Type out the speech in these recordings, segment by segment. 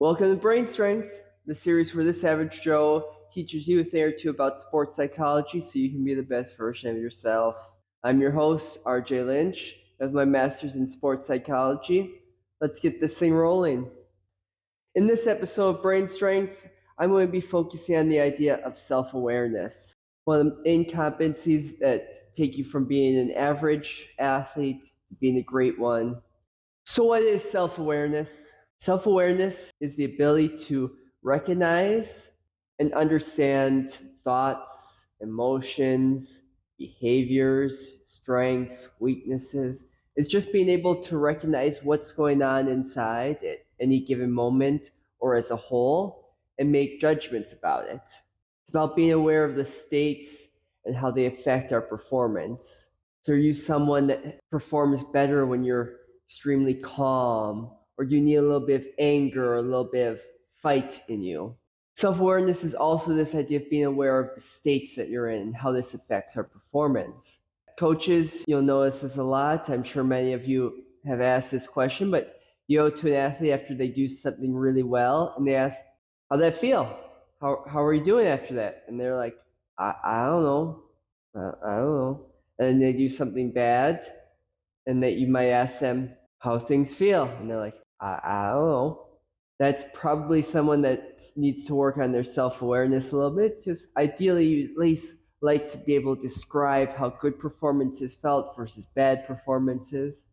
Welcome to Brain Strength, the series where this average Joe teaches you a thing or two about sports psychology so you can be the best version of yourself. I'm your host, RJ Lynch, with my master's in sports psychology. Let's get this thing rolling. In this episode of Brain Strength, I'm going to be focusing on the idea of self-awareness. One of the main competencies that take you from being an average athlete to being a great one. So what is self-awareness? Self-awareness is the ability to recognize and understand thoughts, emotions, behaviors, strengths, weaknesses. It's just being able to recognize what's going on inside at any given moment or as a whole and make judgments about it. It's about being aware of the states and how they affect our performance. So are you someone that performs better when you're extremely calm, or do you need a little bit of anger or a little bit of fight in you? Self-awareness is also this idea of being aware of the states that you're in and how this affects our performance. Coaches, you'll notice this a lot. I'm sure many of you have asked this question, but you go to an athlete after they do something really well and they ask, how'd that feel? How are you doing after that? And they're like, I don't know. I don't know. And they do something bad, and that you might ask them how things feel, and they're like, I don't know. That's probably someone that needs to work on their self-awareness a little bit, because ideally you at least like to be able to describe how good performances felt versus bad performances,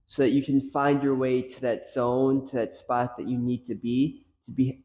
so that you can find your way to that zone, to that spot that you need to be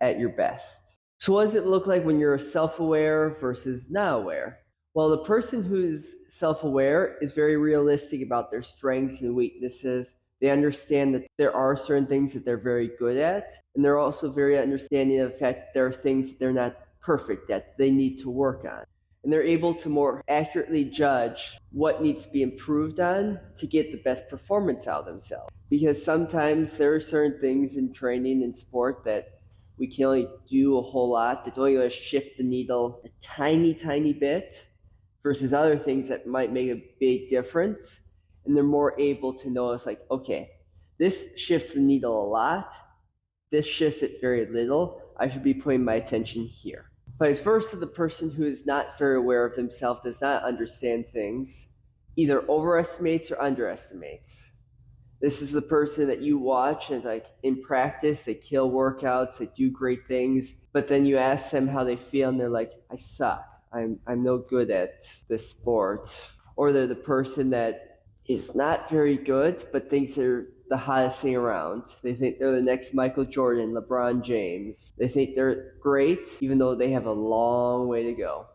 at your best. So what does it look like when you're self-aware versus not aware? Well, the person who's self-aware is very realistic about their strengths and weaknesses. They understand that there are certain things that they're very good at, and they're also very understanding of the fact that there are things that they're not perfect at, they need to work on. And they're able to more accurately judge what needs to be improved on to get the best performance out of themselves. Because sometimes there are certain things in training and sport that we can only do a whole lot. That's only going to shift the needle a tiny, tiny bit versus other things that might make a big difference. And they're more able to notice, like, okay, this shifts the needle a lot. This shifts it very little. I should be putting my attention here. Vice versa, the person who is not very aware of themselves, does not understand things, either overestimates or underestimates. This is the person that you watch and, like, in practice, they kill workouts, they do great things, but then you ask them how they feel and they're like, I suck. I'm no good at this sport. Or they're the person that is not very good, but thinks they're the hottest thing around. They think they're the next Michael Jordan, LeBron James. They think they're great, even though they have a long way to go.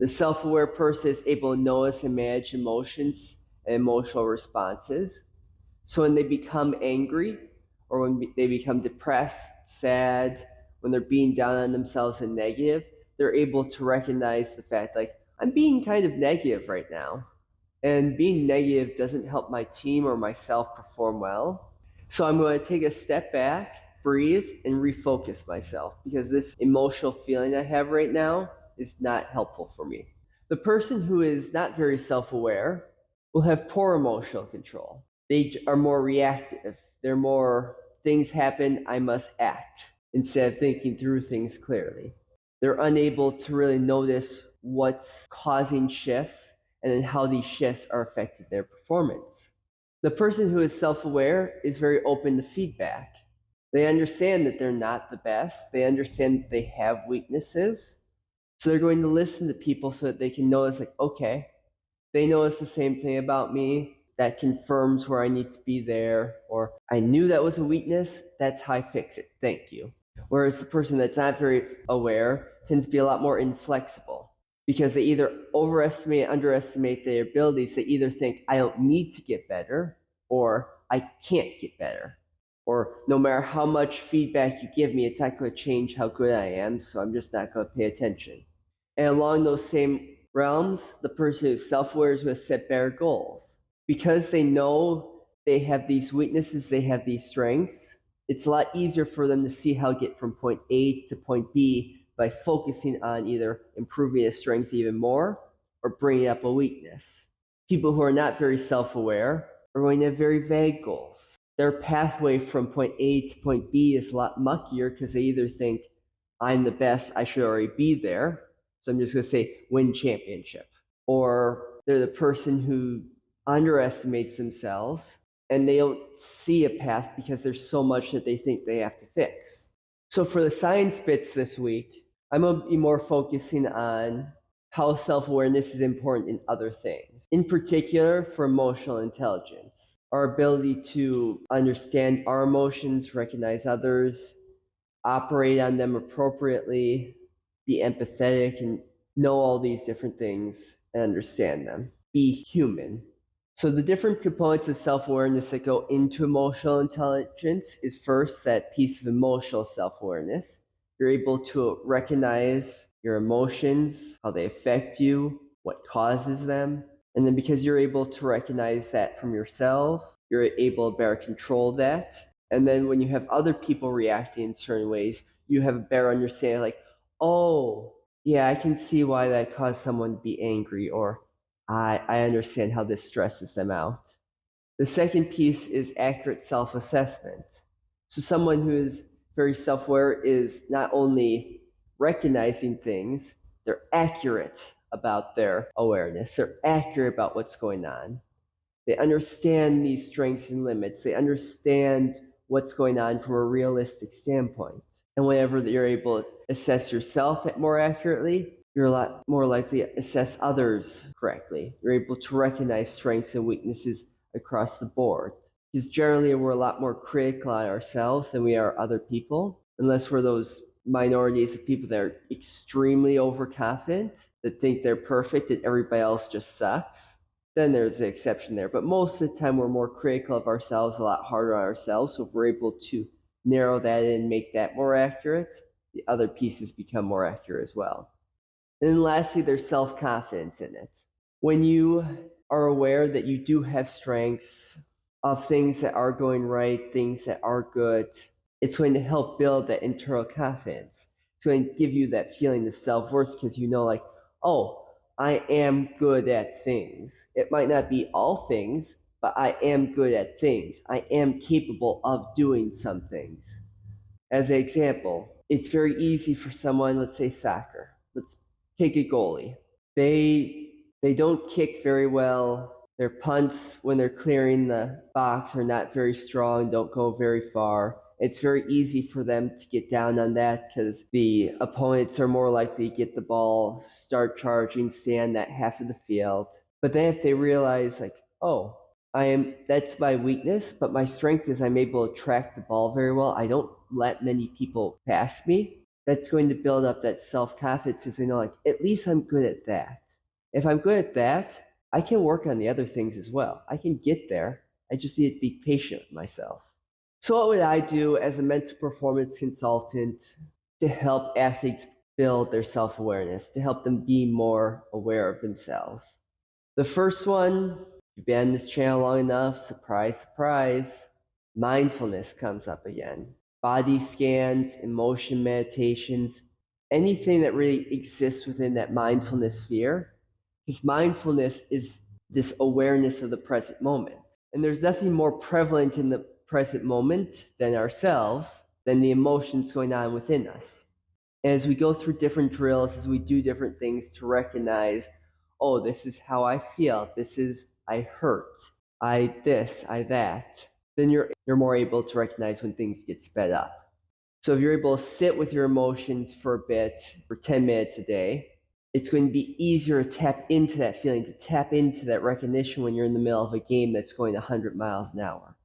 The self-aware person is able to notice and manage emotions and emotional responses. So when they become angry, or when they become depressed, sad, when they're being down on themselves and negative, they're able to recognize the fact, like, I'm being kind of negative right now. And being negative doesn't help my team or myself perform well. So I'm going to take a step back, breathe, and refocus myself, because this emotional feeling I have right now is not helpful for me. The person who is not very self-aware will have poor emotional control. They are more reactive. They're more, things happen, I must act, instead of thinking through things clearly. They're unable to really notice what's causing shifts and then how these shifts are affecting their performance. The person who is self-aware is very open to feedback. They understand that they're not the best. They understand that they have weaknesses. So they're going to listen to people so that they can notice, like, okay, they notice the same thing about me. That confirms where I need to be there. Or I knew that was a weakness. That's how I fix it. Thank you. Whereas the person that's not very aware tends to be a lot more inflexible, because they either overestimate, underestimate their abilities. They either think, I don't need to get better, or I can't get better. Or no matter how much feedback you give me, it's not going to change how good I am, so I'm just not going to pay attention. And along those same realms, the person who's self-aware is going to set better goals. Because they know they have these weaknesses, they have these strengths, it's a lot easier for them to see how to get from point A to point B by focusing on either improving a strength even more or bringing up a weakness. People who are not very self-aware are going to have very vague goals. their pathway from point A to point B is a lot muckier because they either think, I'm the best, I should already be there, so I'm just going to say win championship. Or they're the person who underestimates themselves and they don't see a path because there's so much that they think they have to fix. So for the science bits this week, I'm going to be more focusing on how self-awareness is important in other things. In particular, for emotional intelligence, our ability to understand our emotions, recognize others, operate on them appropriately, be empathetic, and know all these different things and understand them. Be human. So the different components of self-awareness that go into emotional intelligence is first that piece of emotional self-awareness. You're able to recognize your emotions, how they affect you, what causes them. And then because you're able to recognize that from yourself, you're able to better control that. And then when you have other people reacting in certain ways, you have a better understanding like, oh, yeah, I can see why that caused someone to be angry, or I understand how this stresses them out. The second piece is accurate self-assessment. So someone who is very self-aware is not only recognizing things, they're accurate about their awareness. They're accurate about what's going on. They understand these strengths and limits. They understand what's going on from a realistic standpoint. And whenever you're able to assess yourself more accurately, you're a lot more likely to assess others correctly. You're able to recognize strengths and weaknesses across the board. Because generally, we're a lot more critical on ourselves than we are other people, unless we're those minorities of people that are extremely overconfident, that think they're perfect and everybody else just sucks. Then there's the exception there. But most of the time, we're more critical of ourselves, a lot harder on ourselves. So if we're able to narrow that in, make that more accurate, the other pieces become more accurate as well. And then lastly, there's self-confidence in it. When you are aware that you do have strengths of things that are going right, things that are good, it's going to help build that internal confidence. It's going to give you that feeling of self-worth because you know like, oh, I am good at things. It might not be all things, but I am good at things. I am capable of doing some things. As an example, it's very easy for someone, let's say soccer. Let's take a goalie. They don't kick very well. Their punts when they're clearing the box are not very strong, don't go very far. It's very easy for them to get down on that because the opponents are more likely to get the ball, start charging, stay on that half of the field. But then if they realize like, oh, that's my weakness, but my strength is I'm able to track the ball very well. I don't let many people pass me. That's going to build up that self-confidence because they know like, at least I'm good at that. If I'm good at that, I can work on the other things as well. I can get there. I just need to be patient with myself. So what would I do as a mental performance consultant to help athletes build their self-awareness, to help them be more aware of themselves? The first one, you've been on this channel long enough, surprise, surprise, mindfulness comes up again. Body scans, emotion meditations, anything that really exists within that mindfulness sphere. Because mindfulness is this awareness of the present moment. And there's nothing more prevalent in the present moment than ourselves, than the emotions going on within us. And as we go through different drills, as we do different things to recognize, oh, this is how I feel, this is I hurt, I this, I that, then you're more able to recognize when things get sped up. So if you're able to sit with your emotions for a bit, for 10 minutes a day, it's going to be easier to tap into that feeling, to tap into that recognition when you're in the middle of a game that's going 100 miles an hour.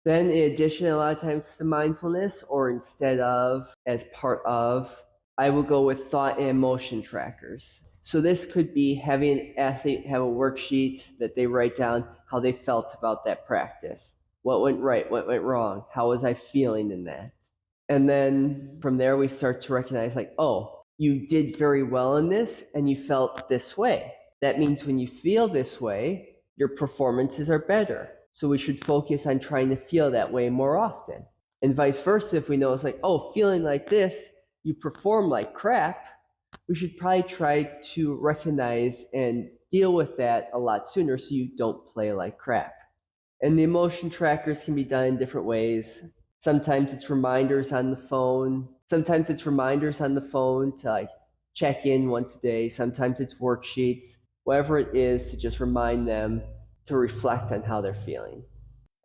Then in addition, a lot of times to mindfulness, or instead of, as part of, I will go with thought and emotion trackers. So this could be having an athlete have a worksheet that they write down how they felt about that practice. What went right, what went wrong, how was I feeling in that? And then from there, we start to recognize like, oh, you did very well in this and you felt this way. That means when you feel this way, your performances are better. So we should focus on trying to feel that way more often. And vice versa, if we know it's like, oh, feeling like this, you perform like crap, we should probably try to recognize and deal with that a lot sooner so you don't play like crap. And the emotion trackers can be done in different ways. Sometimes it's reminders on the phone. Sometimes it's reminders on the phone to like check in once a day. Sometimes it's worksheets, whatever it is, to just remind them to reflect on how they're feeling.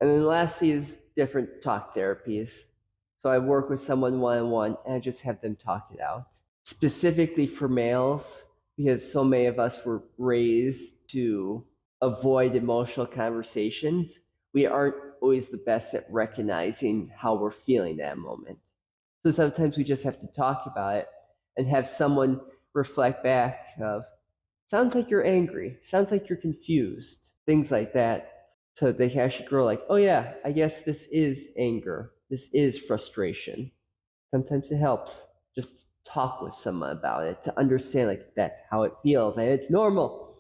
And then lastly is different talk therapies. So I work with someone one-on-one and I just have them talk it out. Specifically for males, because so many of us were raised to avoid emotional conversations, we aren't always the best at recognizing how we're feeling that moment. So sometimes we just have to talk about it and have someone reflect back of, sounds like you're angry, sounds like you're confused, things like that. So they can actually grow like, oh yeah, I guess this is anger. This is frustration. Sometimes it helps just talk with someone about it to understand like that's how it feels and it's normal.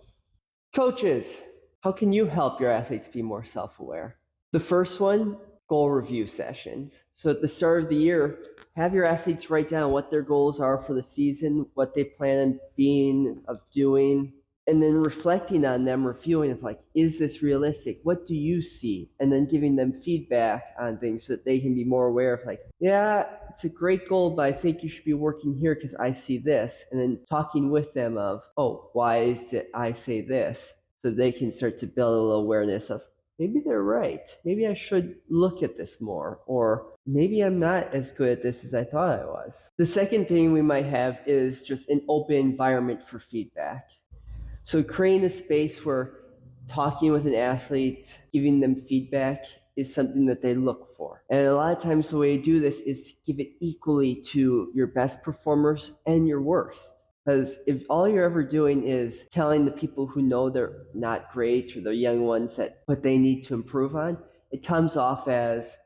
Coaches, how can you help your athletes be more self-aware? The first one, goal review sessions. So at the start of the year, have your athletes write down what their goals are for the season, what they plan on being, of doing, and then reflecting on them, reviewing of like, is this realistic? What do you see? And then giving them feedback on things so that they can be more aware of like, yeah, it's a great goal, but I think you should be working here because I see this. And then talking with them of, oh, why is it I say this? So they can start to build a little awareness of, maybe they're right. Maybe I should look at this more, or maybe I'm not as good at this as I thought I was. The second thing we might have is just an open environment for feedback. So creating a space where talking with an athlete, giving them feedback is something that they look for. And a lot of times the way you do this is to give it equally to your best performers and your worst. Because if all you're ever doing is telling the people who know they're not great or the young ones that what they need to improve on, it comes off as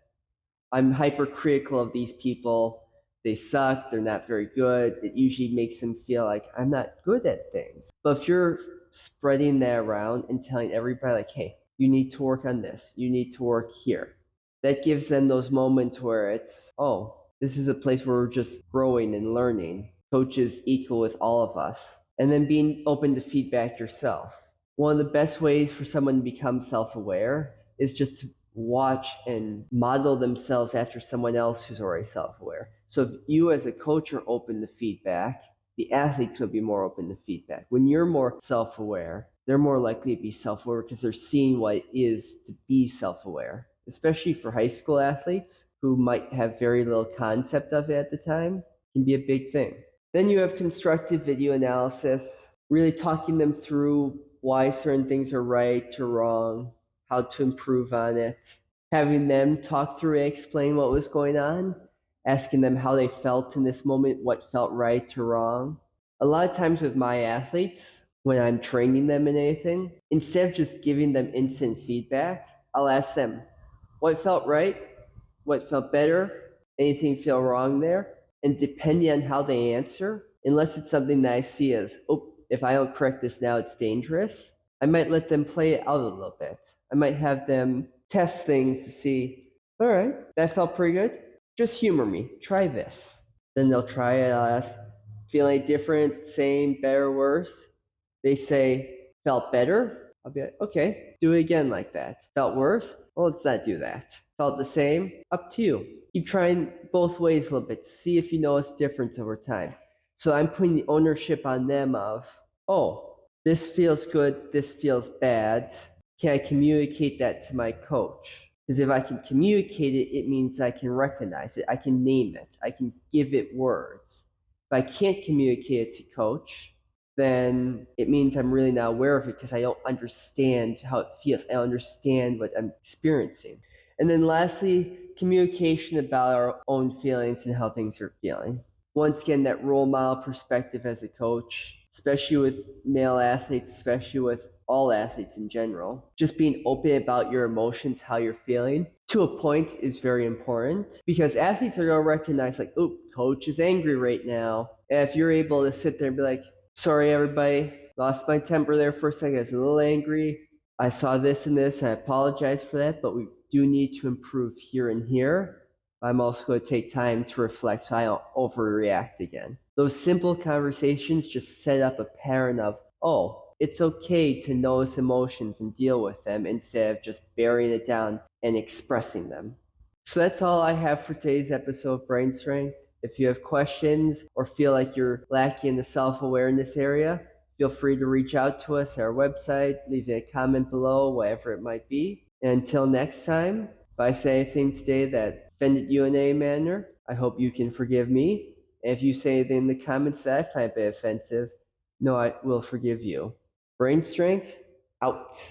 I'm hypercritical of these people. They suck. They're not very good. It usually makes them feel like I'm not good at things. But if you're spreading that around and telling everybody like, hey, you need to work on this. You need to work here. That gives them those moments where it's, oh, this is a place where we're just growing and learning. Coaches equal with all of us. And then being open to feedback yourself. One of the best ways for someone to become self-aware is just to watch and model themselves after someone else who's already self-aware. So if you as a coach are open to feedback, the athletes will be more open to feedback. When you're more self-aware, they're more likely to be self-aware because they're seeing what it is to be self-aware. Especially for high school athletes who might have very little concept of it at the time, can be a big thing. Then you have constructive video analysis, really talking them through why certain things are right or wrong, how to improve on it, having them talk through and explain what was going on, asking them how they felt in this moment, what felt right or wrong. A lot of times with my athletes, when I'm training them in anything, instead of just giving them instant feedback, I'll ask them, what felt right? What felt better? Anything feel wrong there? And depending on how they answer, unless it's something that I see as, oh, if I don't correct this now, it's dangerous, I might let them play it out a little bit. I might have them test things to see, all right, that felt pretty good. Just humor me. Try this. Then they'll try it. I'll ask, feeling different, same, better, worse? They say, felt better. I'll be like, okay, do it again like that. Felt worse? Well, let's not do that. Felt the same? Up to you. Keep trying both ways a little bit. See if you notice difference over time. So I'm putting the ownership on them of, oh, this feels good, this feels bad. Can I communicate that to my coach? Because if I can communicate it, it means I can recognize it. I can name it. I can give it words. If I can't communicate it to coach, then it means I'm really not aware of it because I don't understand how it feels. I don't understand what I'm experiencing. And then lastly, communication about our own feelings and how things are feeling. Once again, that role model perspective as a coach, especially with male athletes, especially with all athletes in general. Just being open about your emotions, how you're feeling, to a point is very important because athletes are going to recognize like, oh, coach is angry right now. And if you're able to sit there and be like, sorry, everybody, lost my temper there for a second. I was a little angry. I saw this and this, and I apologize for that, but we do need to improve here and here. I'm also going to take time to reflect so I don't overreact again. Those simple conversations just set up a pattern of, oh, It's okay to notice emotions and deal with them instead of just burying it down and expressing them. So that's all I have for today's episode of Brain Strength. If you have questions or feel like you're lacking in the self-awareness area, feel free to reach out to us at our website, leave a comment below, whatever it might be. And until next time, if I say anything today that offended you in any manner, I hope you can forgive me. And if you say anything in the comments that I find a bit offensive, no, I will forgive you. Brain Strength, out.